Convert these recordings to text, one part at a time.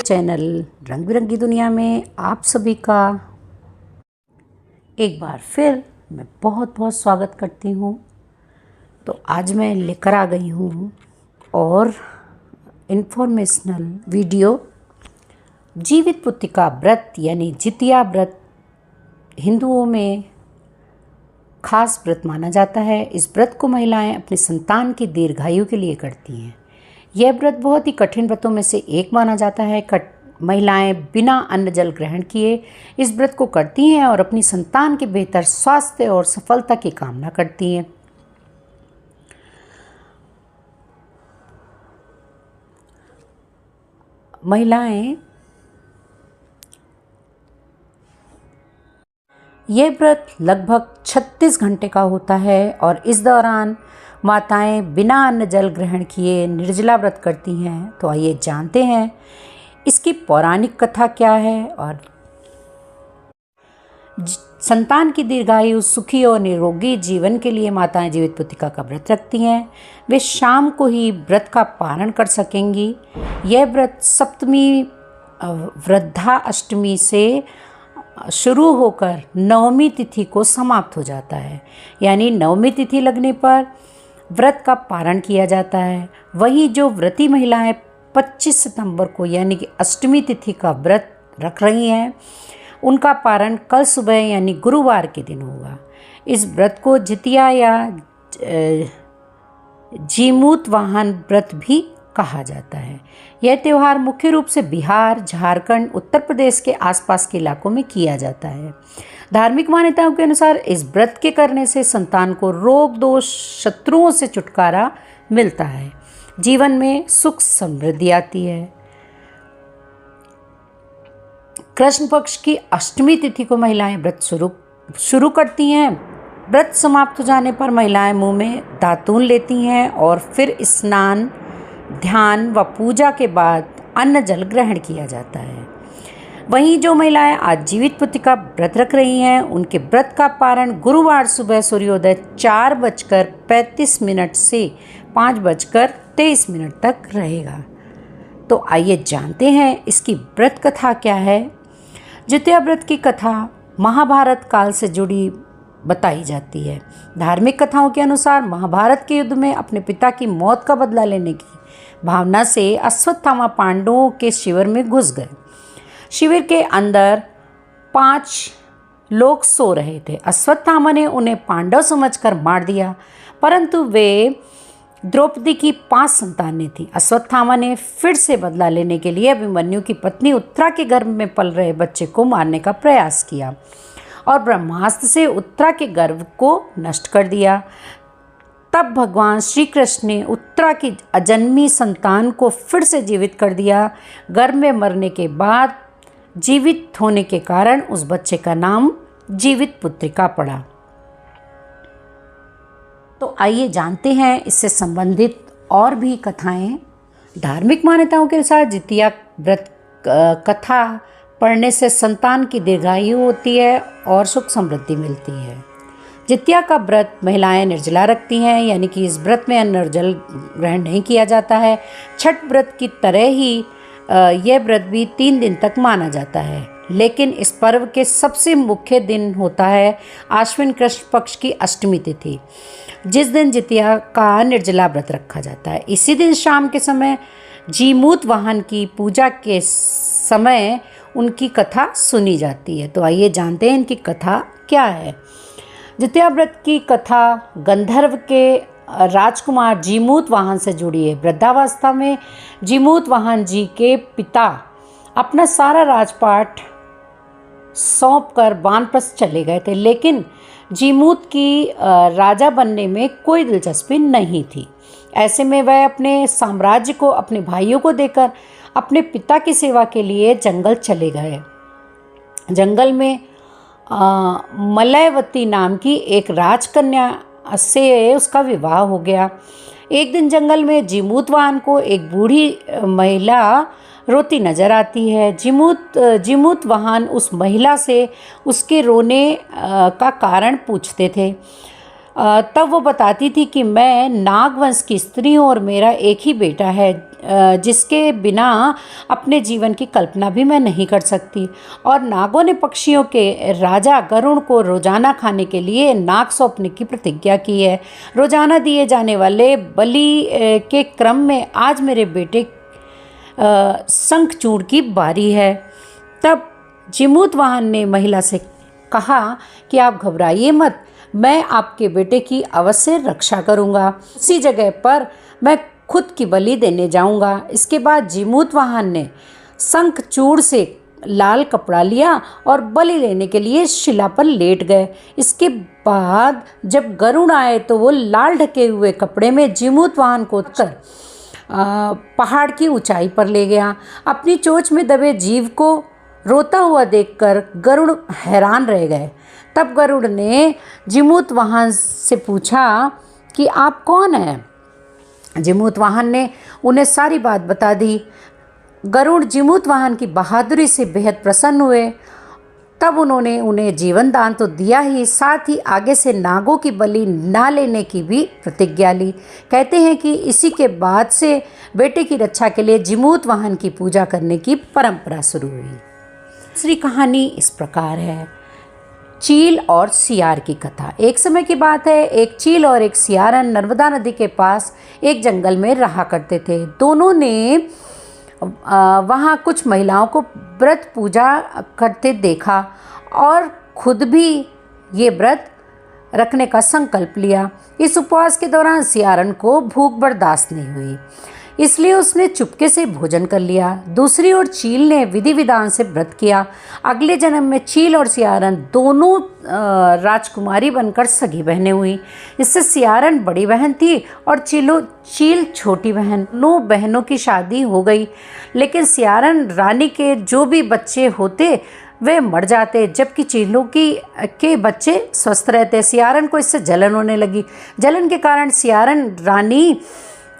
Channel रंग बिरंगी दुनिया में आप सभी का एक बार फिर मैं बहुत बहुत स्वागत करती हूँ। तो आज मैं लेकर आ गई हूँ और इन्फॉर्मेशनल वीडियो। जीवित पुत्रिका व्रत यानी जितिया व्रत हिंदुओं में खास व्रत माना जाता है। इस व्रत को महिलाएं अपनी संतान की दीर्घायु के लिए करती हैं। यह व्रत बहुत ही कठिन व्रतों में से एक माना जाता है। महिलाएं बिना अन्न जल ग्रहण किए इस व्रत को करती हैं और अपनी संतान के बेहतर स्वास्थ्य और सफलता की कामना करती हैं। महिलाएं यह व्रत लगभग 36 घंटे का होता है और इस दौरान माताएं बिना अन्न जल ग्रहण किए निर्जला व्रत करती हैं। तो आइए जानते हैं इसकी पौराणिक कथा क्या है। और संतान की दीर्घायु, सुखी और निरोगी जीवन के लिए माताएं जीवित पुत्रिका का व्रत रखती हैं। वे शाम को ही व्रत का पारण कर सकेंगी। यह व्रत सप्तमी वृद्धा अष्टमी से शुरू होकर नवमी तिथि को समाप्त हो जाता है, यानी नवमी तिथि लगने पर व्रत का पारण किया जाता है। वहीं जो व्रती महिलाएं 25 सितंबर को यानी कि अष्टमी तिथि का व्रत रख रही हैं, उनका पारण कल सुबह यानी गुरुवार के दिन होगा। इस व्रत को जितिया या जीमूत वाहन व्रत भी कहा जाता है। यह त्यौहार मुख्य रूप से बिहार, झारखंड, उत्तर प्रदेश के आसपास के इलाकों में किया जाता है। धार्मिक मान्यताओं के अनुसार इस व्रत के करने से संतान को रोग, दोष, शत्रुओं से छुटकारा मिलता है। जीवन में सुख समृद्धि आती है। कृष्ण पक्ष की अष्टमी तिथि को महिलाएं व्रत शुरू करती हैं। व्रत समाप्त हो जाने पर महिलाएं मुंह में दातून लेती हैं और फिर स्नान, ध्यान व पूजा के बाद अन्न जल ग्रहण किया जाता है। वहीं जो महिलाएं आज जीवित पुत्रिका व्रत रख रही हैं, उनके व्रत का पारण गुरुवार सुबह सूर्योदय 4:35 से 5:23 तक रहेगा। तो आइए जानते हैं इसकी व्रत कथा क्या है। जितिया व्रत की कथा महाभारत काल से जुड़ी बताई जाती है। धार्मिक कथाओं के अनुसार महाभारत के युद्ध में अपने पिता की मौत का बदला लेने की भावना से अश्वत्थामा पांडवों के शिविर में घुस गए। शिविर के अंदर 5 लोग सो रहे थे। अश्वत्थामा ने उन्हें पांडव समझकर मार दिया, परंतु वे द्रौपदी की 5 संतानें थीं। अश्वत्थामा ने फिर से बदला लेने के लिए अभिमन्यु की पत्नी उत्तरा के गर्भ में पल रहे बच्चे को मारने का प्रयास किया और ब्रह्मास्त्र से उत्तरा के गर्भ को नष्ट कर दिया। तब भगवान श्री कृष्ण ने उत्तरा की अजन्मी संतान को फिर से जीवित कर दिया। गर्भ में मरने के बाद जीवित होने के कारण उस बच्चे का नाम जीवित पुत्रिका पड़ा। तो आइए जानते हैं इससे संबंधित और भी कथाएं। धार्मिक मान्यताओं के अनुसार जितिया व्रत कथा पढ़ने से संतान की दीर्घायु होती है और सुख समृद्धि मिलती है। जितिया का व्रत महिलाएं निर्जला रखती हैं, यानी कि इस व्रत में अन्न और जल ग्रहण नहीं किया जाता है। छठ व्रत की तरह ही यह व्रत भी 3 दिन तक माना जाता है, लेकिन इस पर्व के सबसे मुख्य दिन होता है आश्विन कृष्ण पक्ष की अष्टमी तिथि, जिस दिन जितिया का निर्जला व्रत रखा जाता है। इसी दिन शाम के समय जीमूत वाहन की पूजा के समय उनकी कथा सुनी जाती है। तो आइए जानते हैं इनकी कथा क्या है। जितिया व्रत की कथा गंधर्व के राजकुमार जीमूत वाहन से जुड़ी है। वृद्धावस्था में जीमूत वाहन जी के पिता अपना सारा राजपाट सौंपकर वानप्रस्थ चले गए थे, लेकिन जीमूत की राजा बनने में कोई दिलचस्पी नहीं थी। ऐसे में वह अपने साम्राज्य को अपने भाइयों को देकर अपने पिता की सेवा के लिए जंगल चले गए। जंगल में मलयवती नाम की एक राजकन्या से उसका विवाह हो गया। एक दिन जंगल में जीमूत वाहन को एक बूढ़ी महिला रोती नजर आती है। जीमूत वाहन उस महिला से उसके रोने का कारण पूछते थे। तब वो बताती थी कि मैं नागवंश की स्त्री हूँ और मेरा एक ही बेटा है जिसके बिना अपने जीवन की कल्पना भी मैं नहीं कर सकती। और नागों ने पक्षियों के राजा गरुड़ को रोजाना खाने के लिए नाग सौंपने की प्रतिज्ञा की है। रोजाना दिए जाने वाले बलि के क्रम में आज मेरे बेटे शंखचूड़ की बारी है। तब जिमूतवाहन ने महिला से कहा कि आप घबराइए मत, मैं आपके बेटे की अवश्य रक्षा करूंगा। उसी जगह पर मैं खुद की बलि देने जाऊंगा। इसके बाद जिमूतवाहन ने शंखचूड़ से लाल कपड़ा लिया और बलि लेने के लिए शिला पर लेट गए। इसके बाद जब गरुड़ आए तो वो लाल ढके हुए कपड़े में जिमूतवाहन को कर पहाड़ की ऊंचाई पर ले गया। अपनी चोंच में दबे जीव को रोता हुआ देखकर गरुड़ हैरान रह गए। तब गरुड़ ने जिमूतवाहन से पूछा कि आप कौन हैं? जिमूतवाहन ने उन्हें सारी बात बता दी। गरुड़ जिमूतवाहन की बहादुरी से बेहद प्रसन्न हुए। तब उन्होंने उन्हें जीवन दान तो दिया ही, साथ ही आगे से नागों की बलि ना लेने की भी प्रतिज्ञा ली। कहते हैं कि इसी के बाद से बेटे की रक्षा के लिए जिमूतवाहन की पूजा करने की परंपरा शुरू हुई। दूसरी कहानी इस प्रकार है, चील और सियार की कथा। एक समय की बात है, एक चील और एक सियारन नर्मदा नदी के पास एक जंगल में रहा करते थे। दोनों ने वहाँ कुछ महिलाओं को व्रत पूजा करते देखा और खुद भी ये व्रत रखने का संकल्प लिया। इस उपवास के दौरान सियारन को भूख बर्दाश्त नहीं हुई, इसलिए उसने चुपके से भोजन कर लिया। दूसरी ओर चील ने विधि विधान से व्रत किया। अगले जन्म में चील और सियारन दोनों राजकुमारी बनकर सगी बहनें हुई। इससे सियारन बड़ी बहन थी और चील छोटी बहन। दोनों बहनों की शादी हो गई, लेकिन सियारन रानी के जो भी बच्चे होते वे मर जाते, जबकि चीलों के बच्चे स्वस्थ रहते। सियारन को इससे जलन होने लगी। जलन के कारण सियारन रानी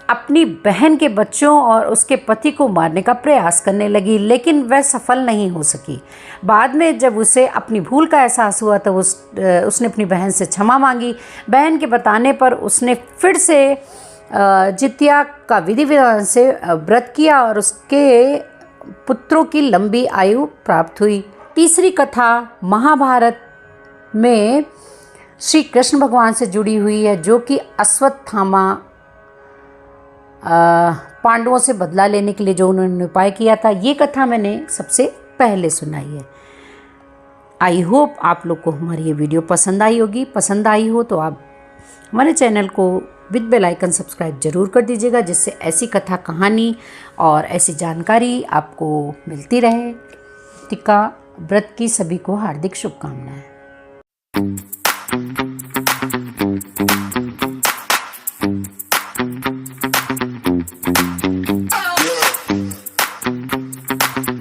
अपनी बहन के बच्चों और उसके पति को मारने का प्रयास करने लगी, लेकिन वह सफल नहीं हो सकी। बाद में जब उसे अपनी भूल का एहसास हुआ तो उसने अपनी बहन से क्षमा मांगी। बहन के बताने पर उसने फिर से जितिया का विधि विधान से व्रत किया और उसके पुत्रों की लंबी आयु प्राप्त हुई। तीसरी कथा महाभारत में श्री कृष्ण भगवान से जुड़ी हुई है, जो कि अश्वत्थामा पांडवों से बदला लेने के लिए जो उन्होंने उपाय किया था, ये कथा मैंने सबसे पहले सुनाई है। आई होप आप लोग को हमारी ये वीडियो पसंद आई होगी। पसंद आई हो तो आप हमारे चैनल को विद बेल आइकन सब्सक्राइब जरूर कर दीजिएगा, जिससे ऐसी कथा कहानी और ऐसी जानकारी आपको मिलती रहे। टिक्का व्रत की सभी को हार्दिक शुभकामनाएं।